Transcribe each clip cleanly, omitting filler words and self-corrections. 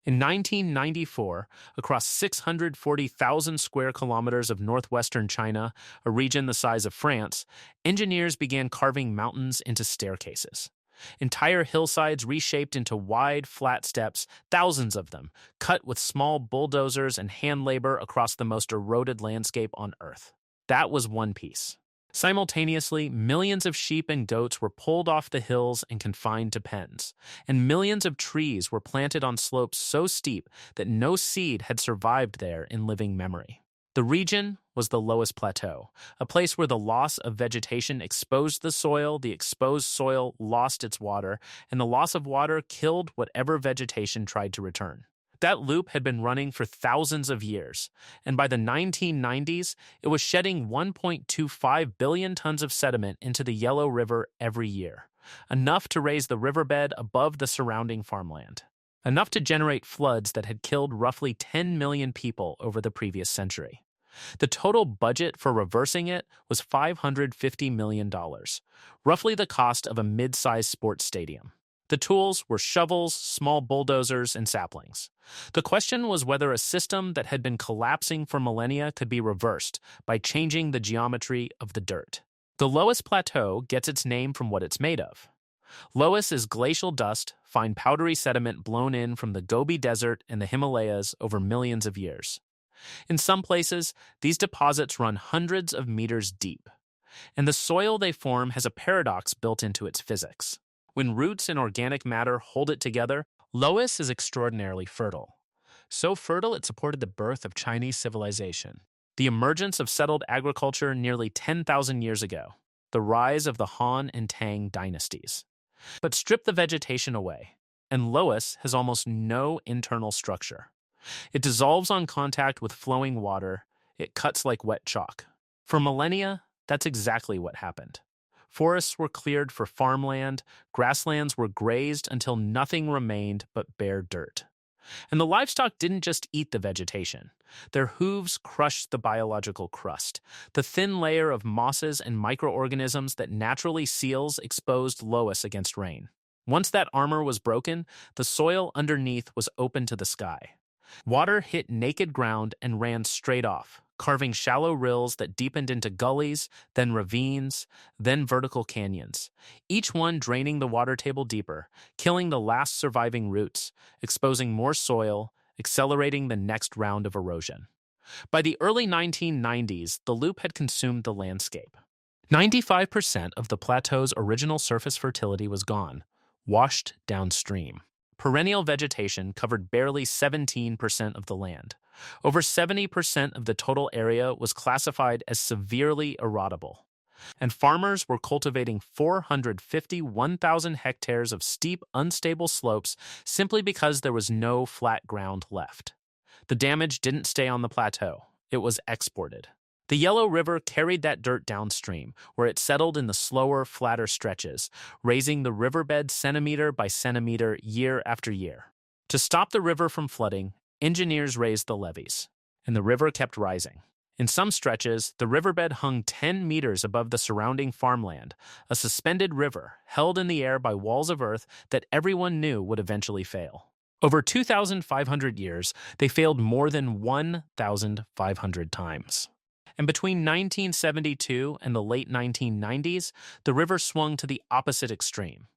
In 1994, across 640,000 square kilometers of northwestern China, a region the size of France, engineers began carving mountains into staircases. Entire hillsides reshaped into wide, flat steps, thousands of them, cut with small bulldozers and hand labor across the most eroded landscape on Earth. That was one piece. Simultaneously, millions of sheep and goats were pulled off the hills and confined to pens, and millions of trees were planted on slopes so steep that no seed had survived there in living memory. The region was the Loess Plateau, a place where the loss of vegetation exposed the exposed soil lost its water, and the loss of water killed whatever vegetation tried to return. That loop had been running for thousands of years, and by the 1990s, it was shedding 1.25 billion tons of sediment into the Yellow River every year, enough to raise the riverbed above the surrounding farmland, enough to generate floods that had killed roughly 10 million people over the previous century. The total budget for reversing it was $550 million, roughly the cost of a mid-sized sports stadium. The tools were shovels, small bulldozers, and saplings. The question was whether a system that had been collapsing for millennia could be reversed by changing the geometry of the dirt. The Loess Plateau gets its name from what it's made of. Loess is glacial dust, fine powdery sediment blown in from the Gobi Desert and the Himalayas over millions of years. In some places, these deposits run hundreds of meters deep, and the soil they form has a paradox built into its physics. When roots and organic matter hold it together, Loess is extraordinarily fertile. So fertile it supported the birth of Chinese civilization, the emergence of settled agriculture nearly 10,000 years ago, the rise of the Han and Tang dynasties. But strip the vegetation away, and Loess has almost no internal structure. It dissolves on contact with flowing water. It cuts like wet chalk. For millennia, that's exactly what happened. Forests were cleared for farmland, grasslands were grazed until nothing remained but bare dirt. And the livestock didn't just eat the vegetation. Their hooves crushed the biological crust, the thin layer of mosses and microorganisms that naturally seals exposed Loess against rain. Once that armor was broken, the soil underneath was open to the sky. Water hit naked ground and ran straight off, carving shallow rills that deepened into gullies, then ravines, then vertical canyons, each one draining the water table deeper, killing the last surviving roots, exposing more soil, accelerating the next round of erosion. By the early 1990s, the loop had consumed the landscape. 95% of the plateau's original surface fertility was gone, washed downstream. Perennial vegetation covered barely 17% of the land. Over 70% of the total area was classified as severely erodible. And farmers were cultivating 451,000 hectares of steep, unstable slopes simply because there was no flat ground left. The damage didn't stay on the plateau. It was exported. The Yellow River carried that dirt downstream, where it settled in the slower, flatter stretches, raising the riverbed centimeter by centimeter year after year. To stop the river from flooding, engineers raised the levees, and the river kept rising. In some stretches, the riverbed hung 10 meters above the surrounding farmland, a suspended river held in the air by walls of earth that everyone knew would eventually fail. Over 2,500 years, they failed more than 1,500 times. And between 1972 and the late 1990s, the river swung to the opposite extreme,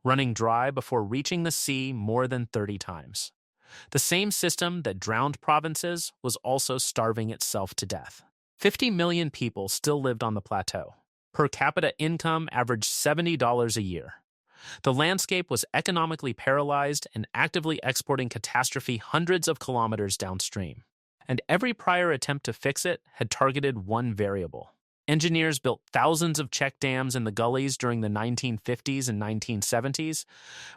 running dry before reaching the sea more than 30 times. The same system that drowned provinces was also starving itself to death. 50 million people still lived on the plateau. Per capita income averaged $70 a year. The landscape was economically paralyzed and actively exporting catastrophe hundreds of kilometers downstream. And every prior attempt to fix it had targeted one variable. Engineers built thousands of check dams in the gullies during the 1950s and 1970s,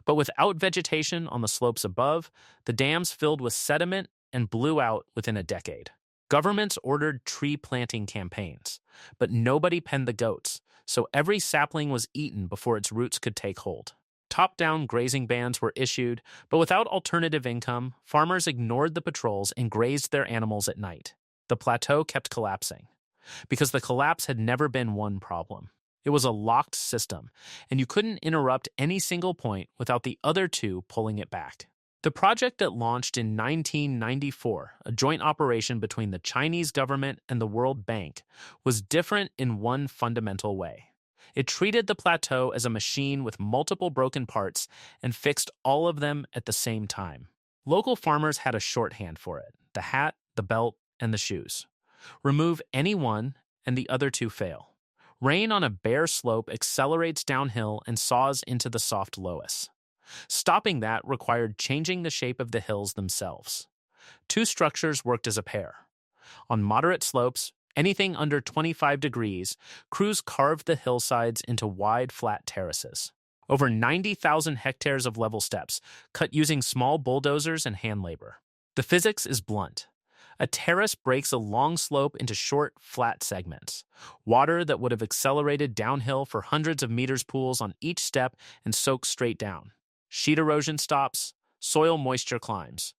but without vegetation on the slopes above, the dams filled with sediment and blew out within a decade. Governments ordered tree planting campaigns, but nobody penned the goats, so every sapling was eaten before its roots could take hold. Top-down grazing bans were issued, but without alternative income, farmers ignored the patrols and grazed their animals at night. The plateau kept collapsing, because the collapse had never been one problem. It was a locked system, and you couldn't interrupt any single point without the other two pulling it back. The project that launched in 1994, a joint operation between the Chinese government and the World Bank, was different in one fundamental way. It treated the plateau as a machine with multiple broken parts and fixed all of them at the same time. Local farmers had a shorthand for it: the hat, the belt, and the shoes. Remove any one, and the other two fail. Rain on a bare slope accelerates downhill and saws into the soft loess. Stopping that required changing the shape of the hills themselves. Two structures worked as a pair. On moderate slopes, anything under 25 degrees, crews carved the hillsides into wide, flat terraces. Over 90,000 hectares of level steps, cut using small bulldozers and hand labor. The physics is blunt. A terrace breaks a long slope into short, flat segments. Water that would have accelerated downhill for hundreds of meters pools on each step and soaks straight down. Sheet erosion stops, soil moisture climbs.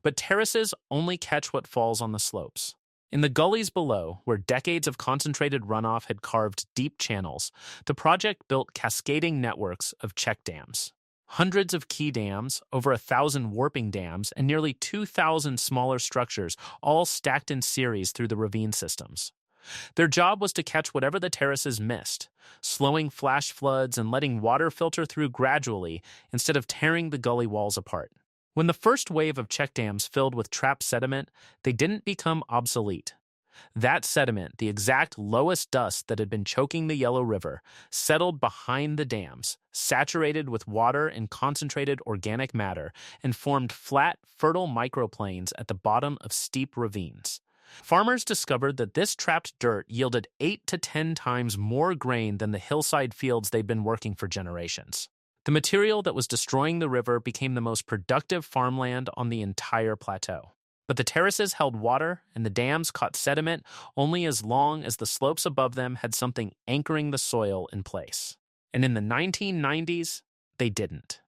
But terraces only catch what falls on the slopes. In the gullies below, where decades of concentrated runoff had carved deep channels, the project built cascading networks of check dams. Hundreds of key dams, over 1,000 warping dams, and nearly 2,000 smaller structures, all stacked in series through the ravine systems. Their job was to catch whatever the terraces missed, slowing flash floods and letting water filter through gradually instead of tearing the gully walls apart. When the first wave of check dams filled with trapped sediment, they didn't become obsolete. That sediment, the exact lowest dust that had been choking the Yellow River, settled behind the dams, saturated with water and concentrated organic matter, and formed flat, fertile microplanes at the bottom of steep ravines. Farmers discovered that this trapped dirt yielded 8 to 10 times more grain than the hillside fields they'd been working for generations. The material that was destroying the river became the most productive farmland on the entire plateau. But the terraces held water and the dams caught sediment only as long as the slopes above them had something anchoring the soil in place. And in the 1990s, they didn't.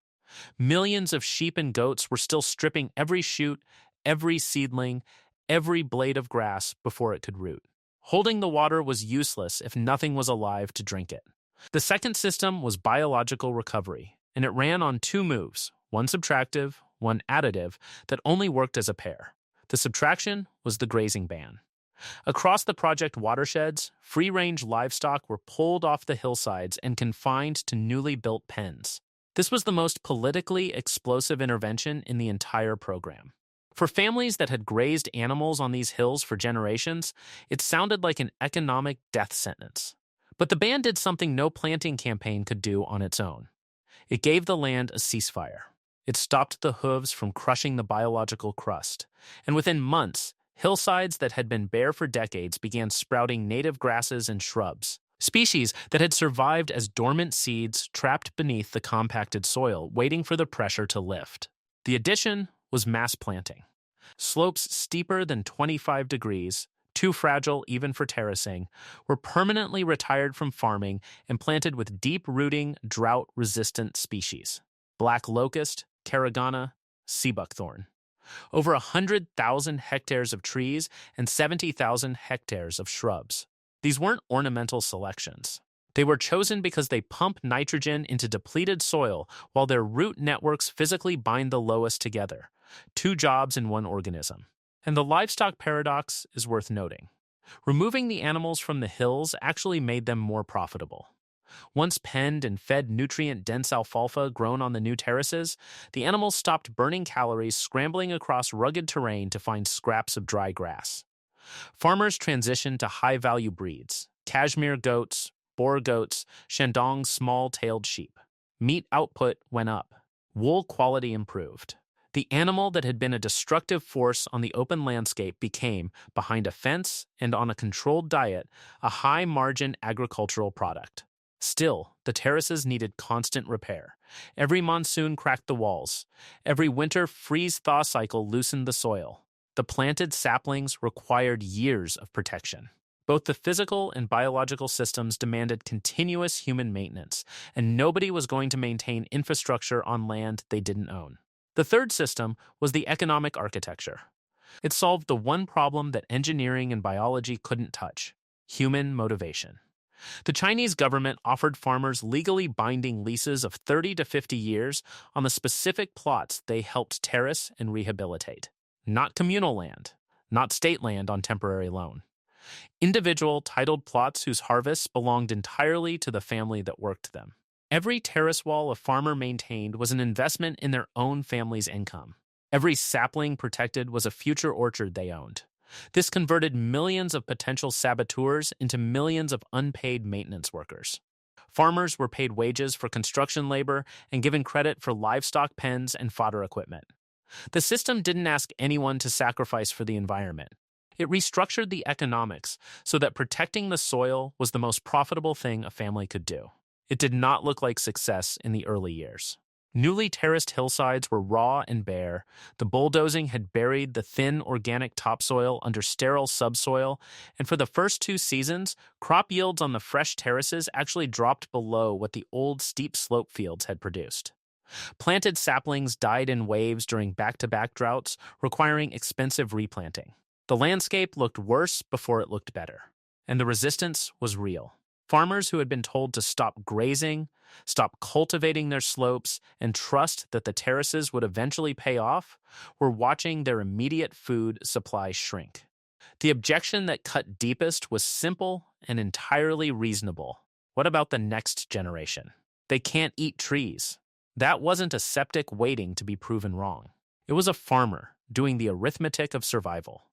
Millions of sheep and goats were still stripping every shoot, every seedling, every blade of grass before it could root. Holding the water was useless if nothing was alive to drink it. The second system was biological recovery, and it ran on two moves, one subtractive, one additive, that only worked as a pair. The subtraction was the grazing ban. Across the project watersheds, free-range livestock were pulled off the hillsides and confined to newly built pens. This was the most politically explosive intervention in the entire program. For families that had grazed animals on these hills for generations, it sounded like an economic death sentence. But the ban did something no planting campaign could do on its own. It gave the land a ceasefire. It stopped the hooves from crushing the biological crust. And within months, hillsides that had been bare for decades began sprouting native grasses and shrubs, species that had survived as dormant seeds trapped beneath the compacted soil, waiting for the pressure to lift. The addition was mass planting. Slopes steeper than 25 degrees, too fragile even for terracing, were permanently retired from farming and planted with deep-rooting, drought-resistant species: black locust, carragana, sea buckthorn. Over 100,000 hectares of trees and 70,000 hectares of shrubs. These weren't ornamental selections. They were chosen because they pump nitrogen into depleted soil while their root networks physically bind the loess together. Two jobs in one organism. And the livestock paradox is worth noting. Removing the animals from the hills actually made them more profitable. Once penned and fed nutrient-dense alfalfa grown on the new terraces, the animals stopped burning calories scrambling across rugged terrain to find scraps of dry grass. Farmers transitioned to high-value breeds: cashmere goats, Boer goats, Shandong small-tailed sheep. Meat output went up. Wool quality improved. The animal that had been a destructive force on the open landscape became, behind a fence and on a controlled diet, a high-margin agricultural product. Still, the terraces needed constant repair. Every monsoon cracked the walls. Every winter freeze-thaw cycle loosened the soil. The planted saplings required years of protection. Both the physical and biological systems demanded continuous human maintenance, and nobody was going to maintain infrastructure on land they didn't own. The third system was the economic architecture. It solved the one problem that engineering and biology couldn't touch: human motivation. The Chinese government offered farmers legally binding leases of 30 to 50 years on the specific plots they helped terrace and rehabilitate. Not communal land, not state land on temporary loan. Individual titled plots whose harvests belonged entirely to the family that worked them. Every terrace wall a farmer maintained was an investment in their own family's income. Every sapling protected was a future orchard they owned. This converted millions of potential saboteurs into millions of unpaid maintenance workers. Farmers were paid wages for construction labor and given credit for livestock pens and fodder equipment. The system didn't ask anyone to sacrifice for the environment. It restructured the economics so that protecting the soil was the most profitable thing a family could do. It did not look like success in the early years. Newly terraced hillsides were raw and bare. The bulldozing had buried the thin organic topsoil under sterile subsoil, and for the first 2 seasons, crop yields on the fresh terraces actually dropped below what the old steep slope fields had produced. Planted saplings died in waves during back-to-back droughts, requiring expensive replanting. The landscape looked worse before it looked better, and the resistance was real. Farmers who had been told to stop grazing, stop cultivating their slopes, and trust that the terraces would eventually pay off were watching their immediate food supply shrink. The objection that cut deepest was simple and entirely reasonable. What about the next generation? They can't eat trees. That wasn't a skeptic waiting to be proven wrong. It was a farmer doing the arithmetic of survival.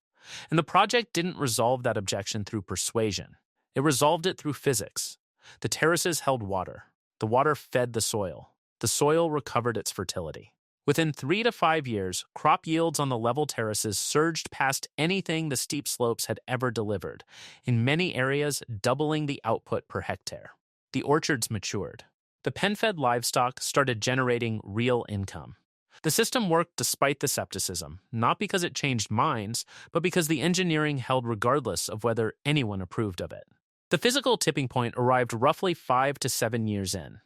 And the project didn't resolve that objection through persuasion. It resolved it through physics. The terraces held water. The water fed the soil. The soil recovered its fertility. Within 3 to 5 years, crop yields on the level terraces surged past anything the steep slopes had ever delivered, in many areas doubling the output per hectare. The orchards matured. The pen-fed livestock started generating real income. The system worked despite the skepticism, not because it changed minds, but because the engineering held regardless of whether anyone approved of it. The physical tipping point arrived roughly 5 to 7 years in.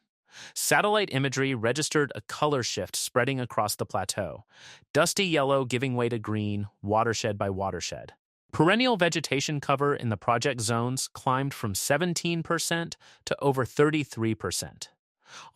Satellite imagery registered a color shift spreading across the plateau, dusty yellow giving way to green, watershed by watershed. Perennial vegetation cover in the project zones climbed from 17% to over 33%.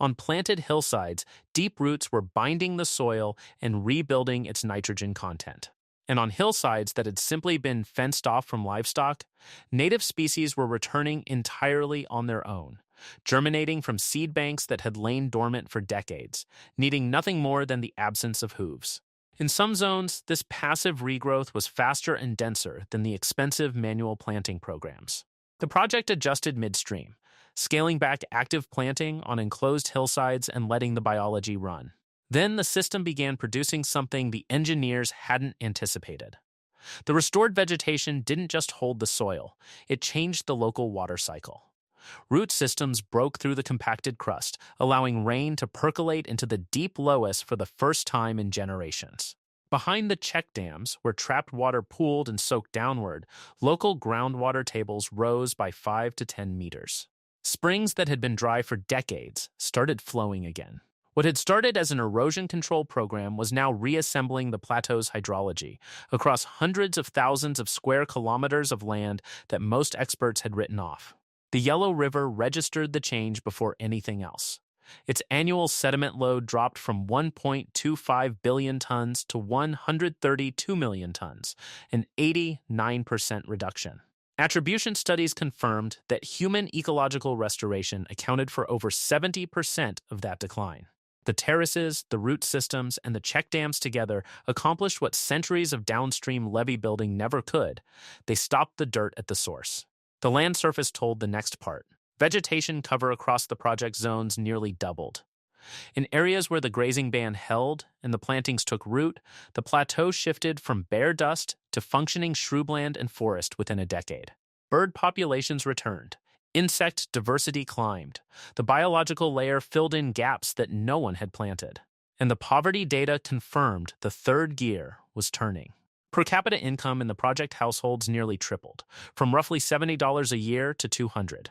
On planted hillsides, deep roots were binding the soil and rebuilding its nitrogen content. And on hillsides that had simply been fenced off from livestock, native species were returning entirely on their own, germinating from seed banks that had lain dormant for decades, needing nothing more than the absence of hooves. In some zones, this passive regrowth was faster and denser than the expensive manual planting programs. The project adjusted midstream, scaling back active planting on enclosed hillsides and letting the biology run. Then the system began producing something the engineers hadn't anticipated. The restored vegetation didn't just hold the soil, it changed the local water cycle. Root systems broke through the compacted crust, allowing rain to percolate into the deep loess for the first time in generations. Behind the check dams, where trapped water pooled and soaked downward, local groundwater tables rose by 5 to 10 meters. Springs that had been dry for decades started flowing again. What had started as an erosion control program was now reassembling the plateau's hydrology across hundreds of thousands of square kilometers of land that most experts had written off. The Yellow River registered the change before anything else. Its annual sediment load dropped from 1.25 billion tons to 132 million tons, an 89% reduction. Attribution studies confirmed that human ecological restoration accounted for over 70% of that decline. The terraces, the root systems, and the check dams together accomplished what centuries of downstream levee building never could. They stopped the dirt at the source. The land surface told the next part. Vegetation cover across the project zones nearly doubled. In areas where the grazing ban held and the plantings took root, the plateau shifted from bare dust to functioning shrubland and forest within a decade. Bird populations returned. Insect diversity climbed. The biological layer filled in gaps that no one had planted. And the poverty data confirmed the third gear was turning. Per capita income in the project households nearly tripled, from roughly $70 a year to $200.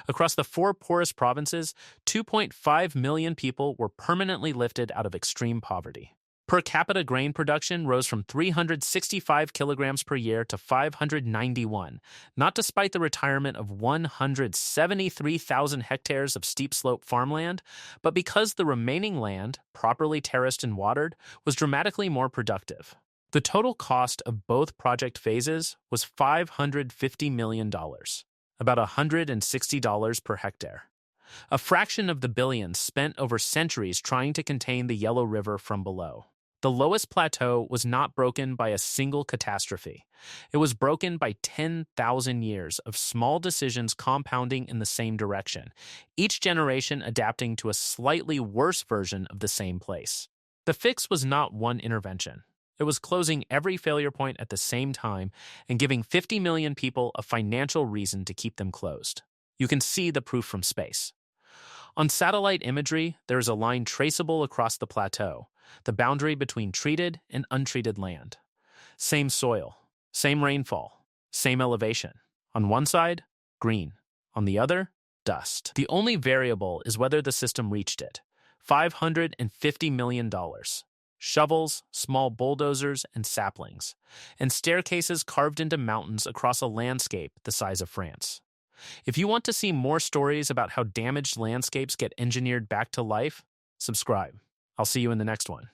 Across the 4 poorest provinces, 2.5 million people were permanently lifted out of extreme poverty. Per capita grain production rose from 365 kilograms per year to 591, not despite the retirement of 173,000 hectares of steep slope farmland, but because the remaining land, properly terraced and watered, was dramatically more productive. The total cost of both project phases was $550 million, about $160 per hectare, a fraction of the billions spent over centuries trying to contain the Yellow River from below. The Loess Plateau was not broken by a single catastrophe. It was broken by 10,000 years of small decisions compounding in the same direction, each generation adapting to a slightly worse version of the same place. The fix was not one intervention. It was closing every failure point at the same time and giving 50 million people a financial reason to keep them closed. You can see the proof from space. On satellite imagery, there is a line traceable across the plateau, the boundary between treated and untreated land. Same soil, same rainfall, same elevation. On one side, green. On the other, dust. The only variable is whether the system reached it. $550 million. Shovels, small bulldozers, and saplings, and staircases carved into mountains across a landscape the size of France. If you want to see more stories about how damaged landscapes get engineered back to life, subscribe. I'll see you in the next one.